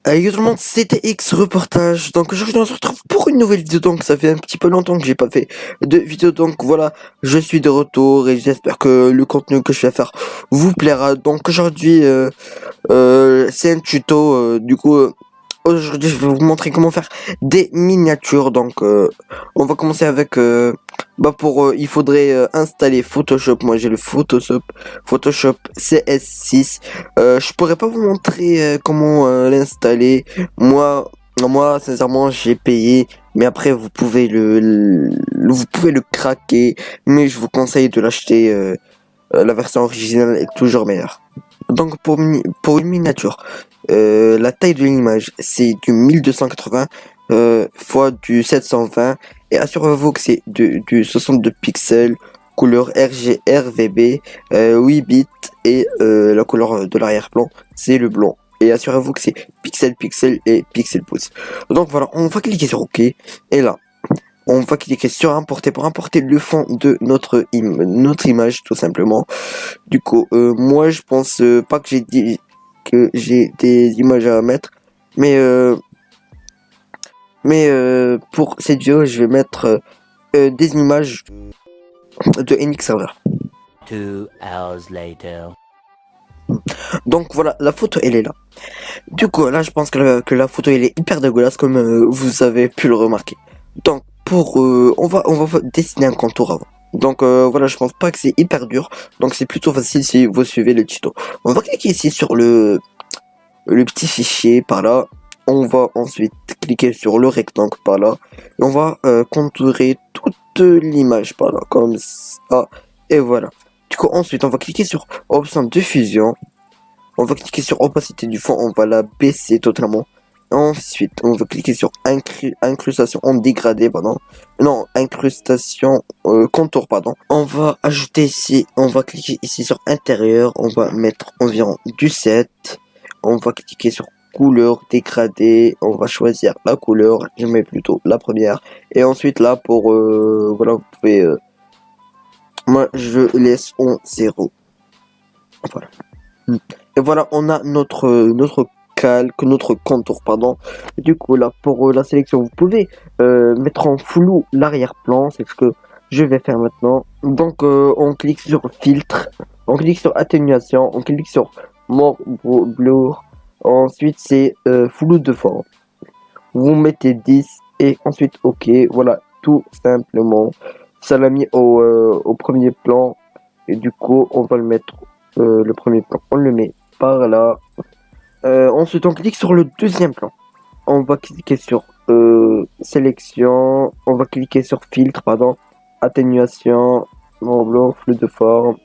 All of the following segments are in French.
Yo tout le monde, c'était X Reportage. Donc aujourd'hui on se retrouve pour une nouvelle vidéo. Donc ça fait un petit peu longtemps que j'ai pas fait de vidéo. Donc voilà, je suis de retour et j'espère que le contenu que je vais faire vous plaira. Donc aujourd'hui c'est un tuto. Aujourd'hui je vais vous montrer comment faire des miniatures. Donc on va commencer avec il faudrait installer Photoshop. Moi j'ai le Photoshop CS6. Je pourrais pas vous montrer comment l'installer. Moi, sincèrement, j'ai payé, mais après vous pouvez le craquer, mais je vous conseille de l'acheter. La version originale est toujours meilleure. Donc pour une miniature, la taille de l'image c'est du 1280 fois du 720 et assurez-vous que c'est du 62 pixels, couleur RGB, 8 bits et la couleur de l'arrière-plan c'est le blanc. Et assurez-vous que c'est pixel et pixel pouce. Donc voilà, on va cliquer sur OK et là on va cliquer sur importer pour importer le fond de notre image tout simplement. Du coup, moi je pense pas que j'ai des images à mettre, mais pour cette vidéo je vais mettre des images de NX Server. 2 hours later. Donc voilà, la photo elle est là. Du coup là je pense que la photo elle est hyper dégueulasse comme vous avez pu le remarquer. Donc on va dessiner un contour avant. Donc voilà, je pense pas que c'est hyper dur. Donc c'est plutôt facile si vous suivez le tuto. On va cliquer ici sur le petit fichier par là. On va ensuite cliquer sur le rectangle par là. Et on va contourer toute l'image par là, comme ça. Et voilà. Du coup ensuite on va cliquer sur option de fusion. On va cliquer sur opacité du fond. On va la baisser totalement. Ensuite, on va cliquer sur incrustation en dégradé, pardon. Non, incrustation contour, pardon. On va ajouter ici, on va cliquer ici sur intérieur. On va mettre environ du 7. On va cliquer sur couleur dégradée. On va choisir la couleur. Je mets plutôt la première. Et ensuite, là, voilà, vous pouvez... moi, je laisse en 0. Voilà. Et voilà, on a notre contour, pardon. Du coup, là, pour la sélection, vous pouvez mettre en flou l'arrière-plan. C'est ce que je vais faire maintenant. Donc, on clique sur filtre. On clique sur atténuation. On clique sur more blur. Ensuite, c'est flou de forme. Vous mettez 10 et ensuite OK. Voilà, tout simplement. Ça l'a mis au premier plan. Et du coup, on va le mettre le premier plan. On le met par là. Ensuite, on clique sur le deuxième plan. On va cliquer sur sélection. On va cliquer sur filtre, pardon. Atténuation. Blanc, flux de forme.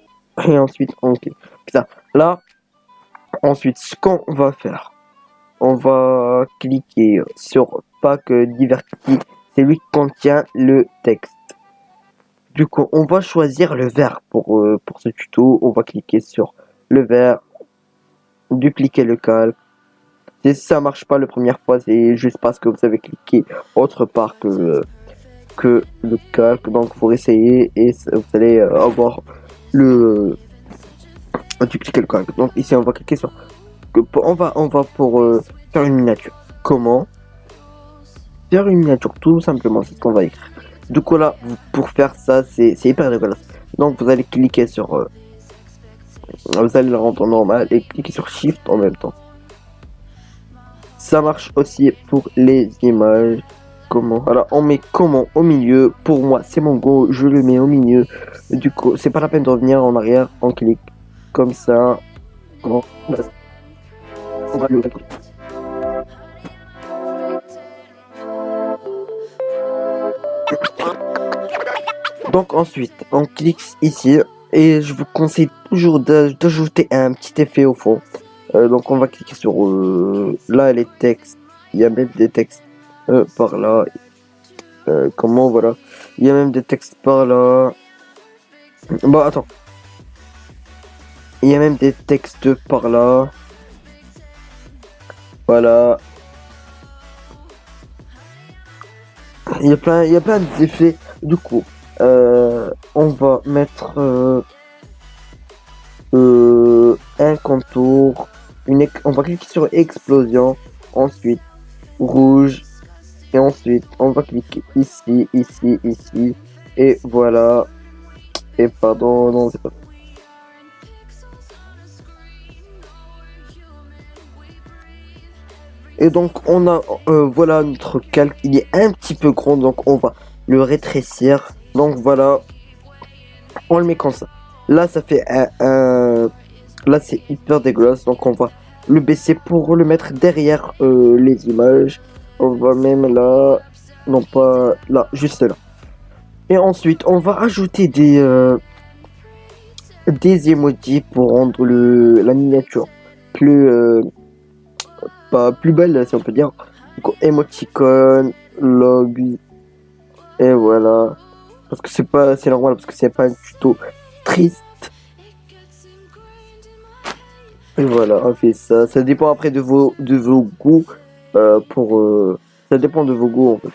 Et ensuite, on clique. Putain. Là, ensuite, ce qu'on va faire, on va cliquer sur pack diverti. C'est lui qui contient le texte. Du coup, on va choisir le vert pour ce tuto. On va cliquer sur le vert. Dupliquer le calque. Si ça marche pas la première fois, c'est juste parce que vous avez cliqué autre part que le calque. Donc vous réessayez et vous allez avoir dupliquer le calque. Donc ici on va cliquer sur on va pour faire une miniature. Comment faire une miniature? Tout simplement, c'est ce qu'on va écrire. Du coup là, pour faire ça, c'est hyper dégueulasse. Donc vous allez cliquer sur vous allez le rendre normal et cliquer sur Shift en même temps. Ça marche aussi pour les images. Comment? Alors on met comment au milieu. Pour moi c'est mon go, je le mets au milieu. Du coup c'est pas la peine de revenir en arrière. On clique comme ça. Comment? On va le... Donc ensuite on clique ici. Et je vous conseille toujours d'ajouter un petit effet au fond. Donc on va cliquer sur là les textes. Il y a même des textes par là. Comment voilà. Il y a même des textes par là. Bon attends. Il y a même des textes par là. Voilà. Il y a plein d'effets. Du coup, on va mettre un contour. On va cliquer sur explosion. ensuite rouge, et ensuite on va cliquer ici, ici, ici, et voilà, et pardon, non c'est pas. Et donc on a, voilà notre calque, il est un petit peu grand, donc on va le rétrécir, donc voilà, on le met comme ça. Là ça fait là c'est hyper dégueulasse, donc on va le baisser pour le mettre derrière les images. On va même là, non pas là, juste là. Et ensuite on va ajouter des emojis pour rendre la miniature plus plus belle si on peut dire. Donc, emoticon, log, et voilà. Parce que c'est normal parce que c'est pas un tuto triste. Et voilà, on fait ça. Ça dépend après de vos goûts. Ça dépend de vos goûts en fait.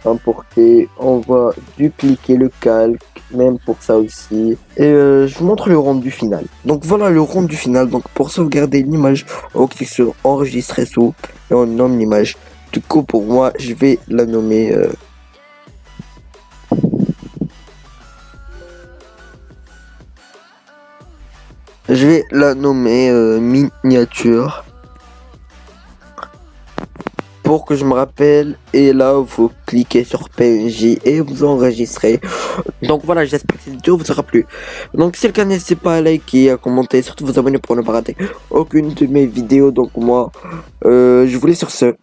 Importer, on va dupliquer le calque, même pour ça aussi. Et je vous montre le rendu final. Donc voilà le rendu final. Donc pour sauvegarder l'image, on clique sur enregistrer sous et on nomme l'image. Du coup pour moi, je vais la nommer. Je vais la nommer miniature. Pour que je me rappelle, et là vous cliquez sur PNJ et vous enregistrez. Donc voilà, j'espère que cette vidéo vous aura plu. Donc si c'est le cas, n'hésitez pas à liker, à commenter, surtout vous abonner pour ne pas rater aucune de mes vidéos. Donc moi je vous laisse sur ce.